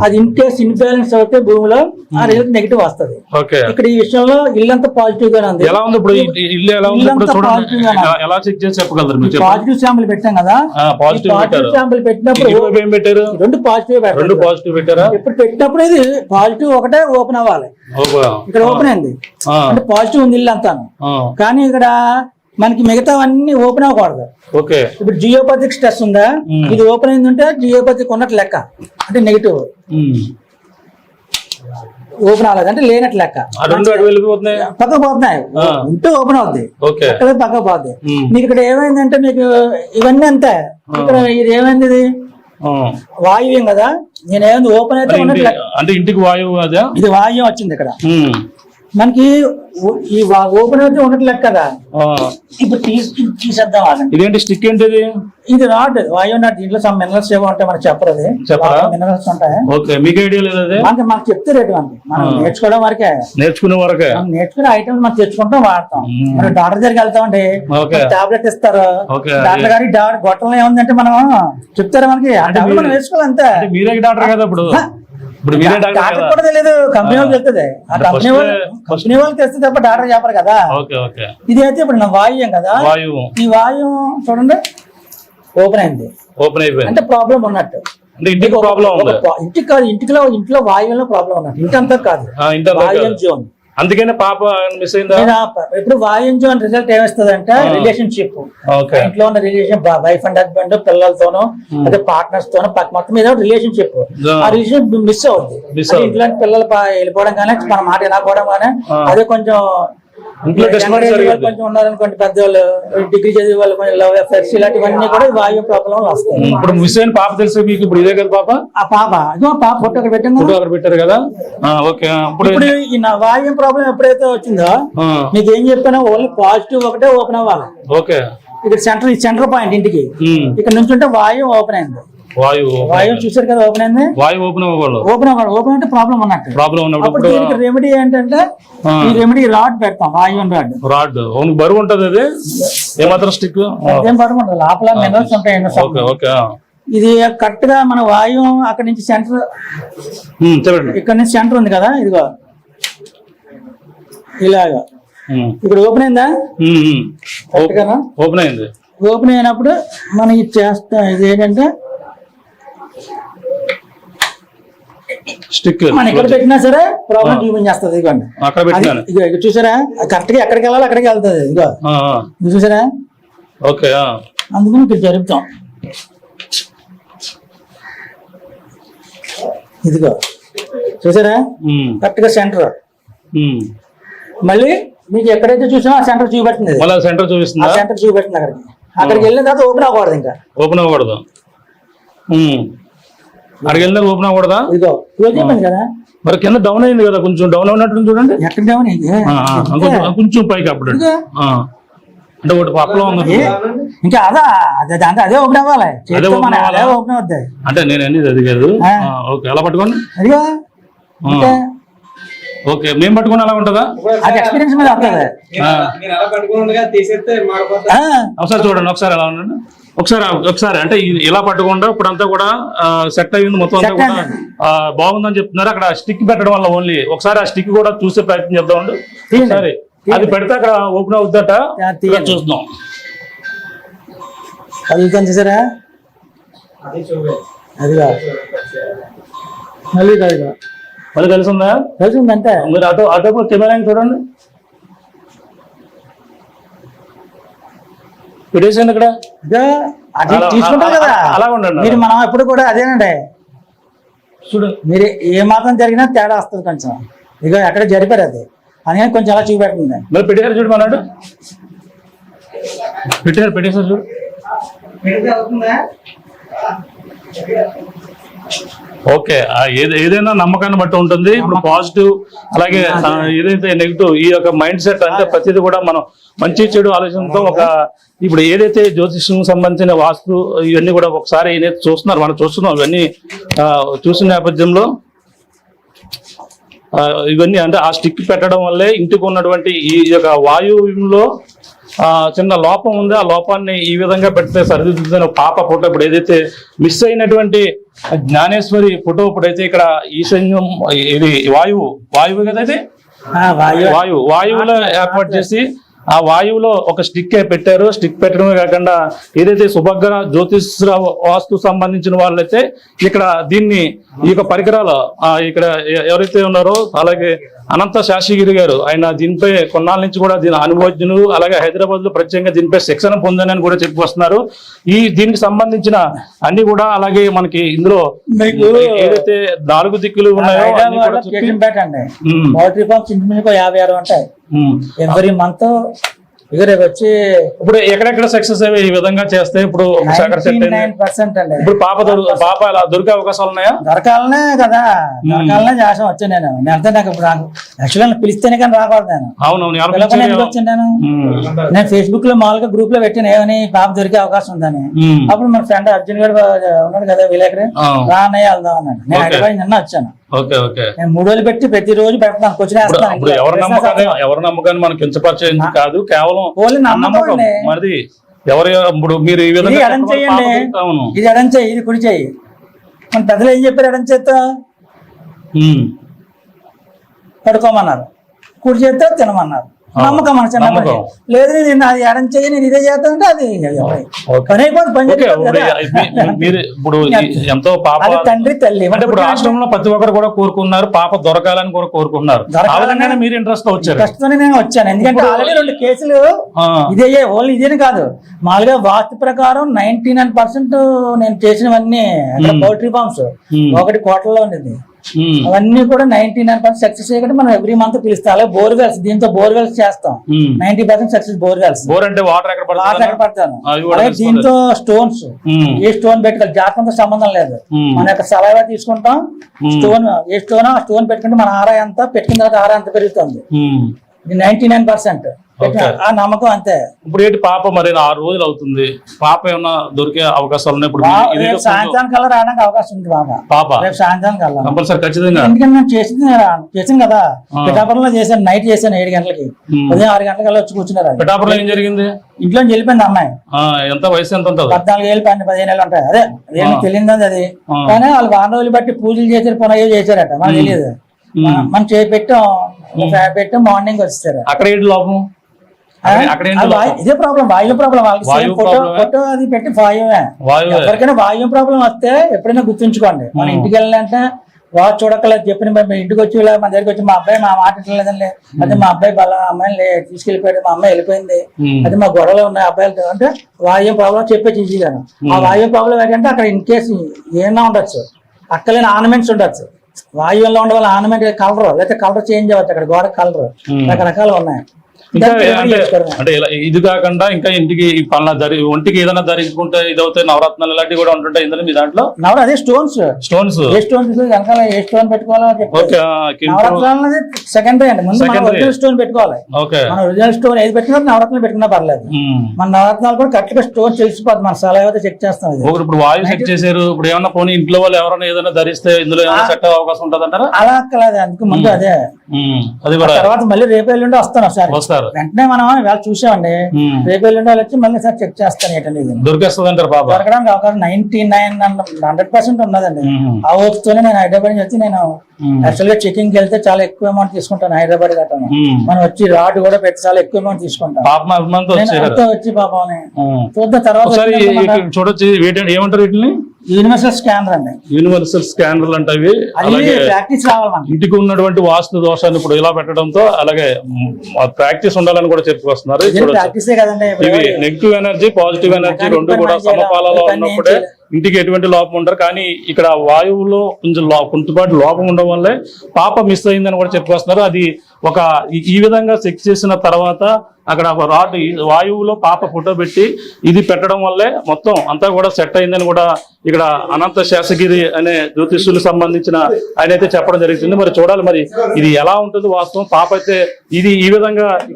అది in case imbalance అవుతే భూమిలో ఆ రిజల్ట్ నెగిటివ్ వస్తుంది. ఇక్కడ ఈ విషయంలో ఇల్లంతా పాజిటివ్ గానే ఉంది. ఎలా ఉంది ఇప్పుడు ఇల్లు? ఎలా ఉంది ఇప్పుడు చూడండి, ఎలా చెక్ చేసి చెప్పగలరు మీరు? పాజిటివ్ శాంపుల్ పెట్టాం కదా, పాజిటివ్ శాంపుల్ పెట్టినప్పుడు ఏం పెట్టారు? రెండు పాజిటివ్ పెట్టారా? ఇప్పుడు పెట్టినప్పుడు ఇది పాజిటివ్ ఒకటే ఓపెన్ అవ్వాలి. ఇక్కడ ఓపెన్ అయింది అంటే పాజిటివ్ ఉంది ఇల్లు అంతాను, కానీ ఇక్కడ మనకి మిగతావన్నీ ఓపెన్ అవ్వకూడదు. ఇప్పుడు జియోపతిక్ స్ట్రెస్ ఉందా, ఇది ఓపెన్ అయిందంటే జియోపతిక్ ఉన్నట్టు లెక్క, అంటే నెగిటివ్. ఓపెన్ అవ్వలేదు అంటే లేనట్టు లెక్క, పక్కకు పోతున్నాయి. ఉంటే ఓపెన్ అవుద్ది, అక్కడ పక్కకు పోద్ది. మీకు ఇక్కడ ఏమైందంటే మీకు ఇవన్నీ అంతే. ఇక్కడ ఇది ఏమైంది, ఇది వాయువ్యం కదా, నేనేమైంది ఓపెన్ అయితే ఉన్నట్టు లెక్క. అంటే ఇంటికి వాయువు, ఇది వాయువ్యం వచ్చింది ఇక్కడ మనకి. ఈ ఓపెన్ అయితే ఉన్నట్టు లెక్క కదా. ఇప్పుడు తీసేద్దాం. ఇదేంటి స్టిక్ ఏంటిది? ఇది రాడ్, వాయువు నాట్. దీంట్లో సమ్ మినరల్స్ ఏమో ఉంటాయి, మనకు చెప్పరు. మినరల్స్ ఉంటాయి. మీకు ఐడియా లేదు? మనకు చెప్తే రేటు మనం నేర్చుకోవడం వరకే, నేర్చుకునే ఐటమ్స్ మనం తెచ్చుకుంటాం, వాడతాం. మనం డాక్టర్ దగ్గరికి వెళ్తామండి, టాబ్లెట్ ఇస్తారు. డాక్టర్ గారి గొట్టంలో ఏముందంటే మనం చెప్తారు మనకి, మనం వేసుకోవాలి అంతే. మీరే డాక్టర్ కదా ఇప్పుడు? డాక్టర్ కూడా తెలియదు, కంపెనీ వాళ్ళకి తెలుస్తుంది. ఆ కంపెనీ వాళ్ళకి తెలుస్తుంది తప్ప డాక్టర్ చెప్పరు కదా. ఇది అయితే ఇప్పుడు నా వాయువ్యం కదా, ఈ వాయువు చూడండి ఓపెన్ అయింది అంటే ప్రాబ్లం ఉన్నట్టు. ఇంటికి కాదు, ఇంట్లో వాయువులో ప్రాబ్లం ఉన్నట్టు. ఇంటి అంతా కాదు, వాయువ్యం జోన్. అందుకనే పాప మిస్ అయిందా? ఇప్పుడు వాయువ్యం జోన్ రిజల్ట్ ఏమిస్తుంది అంటే రిలేషన్షిప్, ఇంట్లో ఉన్న రిలేషన్, వైఫ్ అండ్ హస్బెండ్, పిల్లలతోనో అదే పార్ట్నర్స్ తోనో మొత్తం మీద రిలేషన్షిప్, ఆ రిలేషన్షిప్ మిస్ అవుతుంది. ఇంట్లో పిల్లలు వెళ్ళిపోవడం కానీ, మన మాట వినకపోవడం కానీ, అదే కొంచెం కొంచెం ఉన్నారనుకోండి, పెద్దవాళ్ళు డిగ్రీ చదివే వాళ్ళు కొంచెం లవ్ అఫైర్స్ ఇలాంటివన్నీ కూడా వాయు ప్రాబ్లం వస్తాయి. ఇప్పుడు మిస్ అయిన పాప తెలుసు మీకు? ఇప్పుడు ఇదే కదా పాప? ఆ పాప ఫోటో అక్కడ పెట్టారు కదా. ఇప్పుడు ఈ వాయు ప్రాబ్లం ఎప్పుడైతే వచ్చిందో మీకు ఏం చెప్పానో, ఓన్లీ పాజిటివ్ ఒకటే ఓపెన్ అవ్వాలి. ఇక్కడ సెంటర్ పాయింట్ ఇంటికి ఇక్కడ నుంచి ఉంటే వాయువు ఓపెన్ అయింది. వాయువు చూసారు కదా, ఓపెన్ అయింది. ఓపెన్ అంటే ప్రాబ్లం ఉన్నట్టు. దీనికి రెమెడీ ఏంటంటే, ఈ రెమెడీ రాడ్ పెడతాం, వాయువు రాడ్. బరువు ఉంటుంది, అది ఏమాత్రం స్టిక్ ఏం బరువు ఉంటుంది, లోపల మినరల్స్ ఉంటాయి. ఇది కరెక్ట్ గా మన వాయువు అక్కడ నుంచి సెంటర్, ఇక్కడ నుంచి సెంటర్ ఉంది కదా, ఇదిగో ఇలాగా ఇక్కడ ఓపెన్ అయిందా? ఓపెన్ అయింది. ఓపెన్ అయినప్పుడు మనం ఇది చేస్తాం. ఇది ఏంటంటే స్టిక్ మనం ఎక్కడ పెట్టినా సరే ప్రాబ్లం చూపించేస్తుంది. ఇదిగోండి, చూసారా కరెక్ట్ గా ఎక్కడికి వెళ్ళాలి అక్కడికి వెళ్తుంది. ఇదిగో చూసారా, అందుకని ఇక్కడ జరుపుతాం. ఇదిగో చూసారా, కరెక్ట్ గా సెంటర్. మళ్ళీ మీకు ఎక్కడైతే చూసినా ఆ సెంటర్ చూపెడుతుంది, సెంటర్ చూపెడుతుంది. అక్కడికి వెళ్ళిన తర్వాత ఓపెన్ అవ్వకూడదు, ఇంకా ఓపెన్ అవ్వకూడదు. అక్కడికి వెళ్ళిన ఓపెన్ అవ్వకూడదా? ఇదిగో చెప్పాను కదా, మరి కింద డౌన్ అయింది కదా, కొంచెం డౌన్ అవునట్టు చూడండి. ఎక్కడ డౌన్ అయింది? కొంచెం పైకి అప్పుడు అంటే ఒకటి పక్కలో ఉంది. ఇంకా అదే ఓపెన్ అవ్వాలి, అదే ఓపెన్ అవుద్ది. అంటే నేను అనేది అది కాదు. ఎలా పట్టుకోండి? అదిగో మేము పట్టుకుని అలా ఉంటుందా? అది ఎక్స్పీరియన్స్ మీద వస్తుంది. ఒకసారి చూడండి, ఒకసారి ఎలా ఉండండి, ఒకసారి అంటే ఇలా పట్టుకుండా ఇప్పుడంతా కూడా సెట్ అయ్యింది, మొత్తం అంతా కూడా బాగుందని చెప్తున్నారు. అక్కడ స్టిక్ పెట్టడం వల్ల ఓన్లీ ఒకసారి ఆ స్టిక్ కూడా చూసే ప్రయత్నం చేద్దామండి. సరే, అది పెడితే అక్కడ ఓపెన్ అవుద్దట, చూద్దాం. అది చూసారా, అదిగా మళ్ళీ కలిసిందా? కలిసిందంటే మీరు అటో కెమెరా చూడండి, పెట్టేసాను ఇక్కడ. తీసుకుంటారు కదా, అలా ఉండండి. మీరు మనం ఎప్పుడు కూడా అదేనండి చూడు, మీరు ఏ మాత్రం జరిగినా తేడా వస్తుంది కొంచెం. ఇక ఎక్కడ జరిపారు అది అని కొంచెం అలా చూపెడుతుంది. మరి పెట్టారు చూడు, మన్నాడు పెట్టేసారు చూడు. ఓకే, ఏదైనా నమ్మకాన్ని బట్టి ఉంటుంది. ఇప్పుడు పాజిటివ్ అలాగే ఏదైతే నెగిటివ్, ఈ యొక్క మైండ్ సెట్ అంటే ప్రతిదీ కూడా మనం మంచి చెడు ఆలోచనతో ఇప్పుడు ఏదైతే జ్యోతిష్యం సంబంధించిన వాస్తు ఇవన్నీ కూడా ఒకసారి ఏదైతే చూస్తున్నారు, మనం చూస్తున్నాం. ఇవన్నీ చూసిన నేపథ్యంలో ఇవన్నీ అంటే ఆ స్టిక్ పెట్టడం వల్లే ఇంటికి ఉన్నటువంటి ఈ యొక్క వాయువులో చిన్న లోపం ఉంది, ఆ లోపాన్ని ఈ విధంగా పెడితే సరిదిద్దుతున్న పాప ఫోటో ఇప్పుడు ఏదైతే మిస్ అయినటువంటి జ్ఞానేశ్వరి ఫోటో ఇప్పుడైతే ఇక్కడ ఈశాన్యం ఇది వాయువు కదా ఇది వాయువులో ఏర్పాటు చేసి ఆ వాయువులో ఒక స్టిక్ పెట్టారు. స్టిక్ పెట్టడమే కాకుండా ఏదైతే సుభగ్ర జ్యోతిష్ వాస్తు సంబంధించిన వాళ్ళైతే ఇక్కడ దీన్ని ఈ యొక్క పరికరాలు ఇక్కడ ఎవరైతే ఉన్నారో అలాగే అనంత శాస్త్రిగిరి గారు ఆయన దీనిపై కొన్నాళ్ళ నుంచి కూడా దీని అనుభవజ్ఞులు, అలాగే హైదరాబాద్ లో ప్రత్యేకంగా దీనిపై శిక్షణ పొందానని కూడా చెప్పి వస్తున్నారు. దీనికి సంబంధించిన అన్ని కూడా అలాగే మనకి ఇందులో ఏదైతే 4 దిక్కులు ఉన్నాయో ఎవ్రీ మంత్ వచ్చి ఇప్పుడు ఎక్కడెక్కడ సక్సెస్ అయ్యి ఈ విధంగా చేస్తే ఇప్పుడు ఇప్పుడు పాప అలా దొరికే అవకాశాలు ఉన్నాయా? దొరకాలనే కదా, దొరకాలనే చేసాం వచ్చాను నేను. వెళ్తే నాకు ఇప్పుడు యాక్చువల్గా పిలిస్తేనే కానీ రాకూడదు నేను. వచ్చాను నేను ఫేస్బుక్ లో మామూలుగా గ్రూప్ లో పెట్టాను ఏమని పాప దొరికే అవకాశం ఉందని. అప్పుడు మన ఫ్రెండ్ అర్జున్ గారు ఉన్నాడు కదా విలేకరి, రానయ్య వెళ్దాం అన్నాడు. నేను హైదరాబాద్ నిన్న వచ్చాను. నేను 3 రోజులు పెట్టి ప్రతిరోజు పెడతాను క్వశ్చన్ వేస్తాను. ఎవరి నమ్మకాన్ని మనం కించపరిచేది కాదు, కేవలం నమ్మకం. మరి ఎవరు ఇప్పుడు మీరు ఈ విధంగా ఎడం చెయ్యండి, ఇది ఎడం చెయ్యి, ఇది కుడి చెయ్యి. మన పెద్దలు ఏం చెప్పారు? ఎడం చేత్తో పడుకోమన్నారు, కుడి చేత్తో తినమన్నారు. నమ్మకం మన చిన్నప్పటి లేదు. నేను అది ఎడం చెయ్యి, నేను ఇదే చేస్తా అంటే అది పని అయిపోతుంది. పని తండ్రి తల్లి అంటే ఇప్పుడు రాష్ట్రంలో ప్రతి ఒక్కరు కూడా కోరుకున్నారు పాప దొరకాలని కూడా కోరుకుంటున్నారు. మీరు ఇంట్రెస్ట్ వచ్చారు? ఇంట్రెస్ట్ నేను వచ్చాను. ఎందుకంటే ఆల్రెడీ 2 కేసులు ఇదే, ఓన్లీ ఇదేని కాదు, మామూలుగా వాస్తు ప్రకారం 99% నేను చేసినవన్నీ పౌల్ట్రీ ఫార్మ్స్. ఒకటి కోటలో ఉండేది, అవన్నీ కూడా 99% సక్సెస్ అయ్యి మనం ఎవ్రీ మంత్ పిలుస్తాం. అలాగే బోర్వెల్స్, దీంతో బోర్వెల్స్ చేస్తాం. 90% సక్సెస్ బోర్వెల్స్. అంటే వాటర్ ఎక్కడ పడతాను. అలాగే దీంతో స్టోన్స్, ఏ స్టోన్ పెట్టుకోవాలి, జాతకంతో సంబంధం లేదు. మన యొక్క సలహా తీసుకుంటాం. స్టోన్ ఏ స్టోన్, ఆ స్టోన్ పెట్టుకుంటే మన ఆరా ఎంత పెట్టుకున్న తర్వాత ఆరా ఎంత పెరుగుతుంది. 99% ఆ నమ్మకం అంతే. ఇప్పుడు ఏంటి పాప మరి 6 రోజులు అవుతుంది, పాప ఏమన్నా దొరికే అవకాశాలు ఉన్నాయి? ఇప్పుడు సాయంత్రం కల్లా రావడానికి అవకాశం ఉంది పాప. రేపు సాయంత్రం కల్లా కంపల్సరీ ఖచ్చితంగా. ఎందుకంటే నేను చేసాను కదా, పిఠాపురంలో చేశాను. నైట్ చేశాను 7 గంటలకి, ఉదయం 6 గంటలకల్లా వచ్చి కూర్చున్నారు. పిఠాపురంలో ఏం జరిగింది? ఇంట్లో వెళ్ళిపోయింది అమ్మాయి. ఎంత వయసు ఎంత ఉంటుంది? 14 ఏళ్ళు 15 ఏళ్ళు ఉంటాయి. అదే ఏమి తెలియదు అది. కానీ వాళ్ళు వారం రోజులు బట్టి పూజలు చేశారు, పునయ్యో చేశారట, మనకు తెలియదు. మనం పెట్టాం మార్నింగ్ వచ్చేసారు. అక్కడ ఏంటి లోపం? ఇదే ప్రాబ్లం, వాయు ప్రాబ్లం. వాళ్ళకి ఫోటో అది పెట్టి వాయువే. ఎవరికైనా వాయు ప్రాబ్లం వస్తే ఎప్పుడైనా గుర్తుంచుకోండి. మన ఇంటికి వెళ్ళాలంటే వాచ్ చూడక్కలేదు. చెప్పిన ఇంటికి వచ్చి మన దగ్గరికి వచ్చి మా అబ్బాయి మా మాట లేదండి, అదే మా అబ్బాయి అమ్మాయిని తీసుకెళ్లిపోయాడు, మా అమ్మాయి వెళ్ళిపోయింది, అది మా గొడవలు ఉన్నాయి అబ్బాయిలతో అంటే వాయు ప్రాబ్లం చెప్పేసి ఈజీగాను. ఆ వాయు ప్రాబ్లం ఏంటంటే అక్కడ ఇన్ కేసు ఏమన్నా ఉండొచ్చు, అక్కలేని ఆర్నమెంట్స్ ఉండొచ్చు. వాయువులో ఉండే వాళ్ళ ఆర్నమెంట్ కలర్, లేకపోతే కలర్ చేంజ్ అవ్వచ్చు. అక్కడ గోడ కలర్ రకరకాలు ఉన్నాయి. అంటే ఇది కాకుండా ఇంకా ఇంటికి ఒంటికి ఏదైనా ధరించుకుంటే ఇది అవుతాయి, నవరత్నాలు ఇలాంటివి కూడా ఉంటుంటాయి ఇందులో మీ దాంట్లో. అదే స్టోన్స్ వెనకాల ఏ స్టోన్ పెట్టుకోవాలో నవరత్నాలు సెకండరీ అండి. ముందు మనం ఒరిజినల్ స్టోన్ పెట్టుకోవాలి. మన ఒరిజినల్ స్టోన్ ఏది పెట్టినా నవరత్నాలు పెట్టుకున్నా పర్లేదు. మన నవరత్నాలు కూడా కరెక్ట్ గా స్టోన్ తెలిసిపోతుంది. మన సలహా చెక్ చేస్తాం. ఇప్పుడు వాయు చెక్ చేశారు, ఇప్పుడు ఏమన్నా పోనీ ఇంట్లో వాళ్ళు ఎవరైనా ఏదైనా ధరిస్తే ఇందులో సెట్ అయ్యే అవకాశం ఉంటుంది అంటారా? అలా అక్కలేదు, అందుకు ముందు అదే. తర్వాత మళ్ళీ రేపు ఎల్లుండి వస్తాను ఒకసారి. వెంటనే మనం ఇవాళ చూసామండి, రేపు ఎల్లుండి వచ్చి మళ్ళీ సార్ చెక్ చేస్తాను. ఏంటండి దొరికేస్తుంది అంటారు పాప? దొరకడానికి అవకాశం 99% ఉన్నదండి. ఆ ఓపికతోనే నేను హైదరాబాద్ నుంచి వచ్చి నేను యాక్చువల్ గా చెకింగ్ వెళ్తే చాలా ఎక్కువ అమౌంట్ తీసుకుంటాను. హైదరాబాద్ గట్టాను మనం వచ్చి రాడ్ కూడా పెట్టి చాలా ఎక్కువ అమౌంట్ తీసుకుంటాం. వచ్చి పాపం చూద్దాం తర్వాత చూడొచ్చు. ఏమంటారు వీటిని? యూనివర్సల్ స్కానర్ అండి. యూనివర్సల్ స్కానర్లు అంటే ప్రాక్టీస్ రావాలి. ఇంటికి ఉన్నటువంటి వాస్తు దోషాన్ని ఇప్పుడు ఇలా పెట్టడంతో అలాగే ప్రాక్టీస్ ఉండాలని కూడా చెప్పుకొస్తున్నారు. ఇవి నెగిటివ్ ఎనర్జీ, పాజిటివ్ ఎనర్జీ రెండు కూడా సమపాలలో ఉన్నప్పుడే ఇంటికి ఎటువంటి లోపం ఉండరు. కానీ ఇక్కడ వాయువులో కొంచెం కొంతపాటు లోపం ఉండడం వల్లే పాప మిస్ అయిందని కూడా చెప్పుకొస్తున్నారు. అది ఒక ఈ విధంగా చెక్ చేసిన తర్వాత అక్కడ ఒక రాడ్ వాయువులో పాప ఫోటో పెట్టి ఇది పెట్టడం వల్లే మొత్తం అంతా కూడా సెట్ అయిందని కూడా ఇక్కడ అనంత శాస్త్రిగిరి అనే జ్యోతిష్యులకు సంబంధించిన ఆయన అయితే చెప్పడం జరుగుతుంది. మరి చూడాలి మరి ఇది ఎలా ఉంటుంది వాస్తవం. పాప అయితే ఇది ఈ విధంగా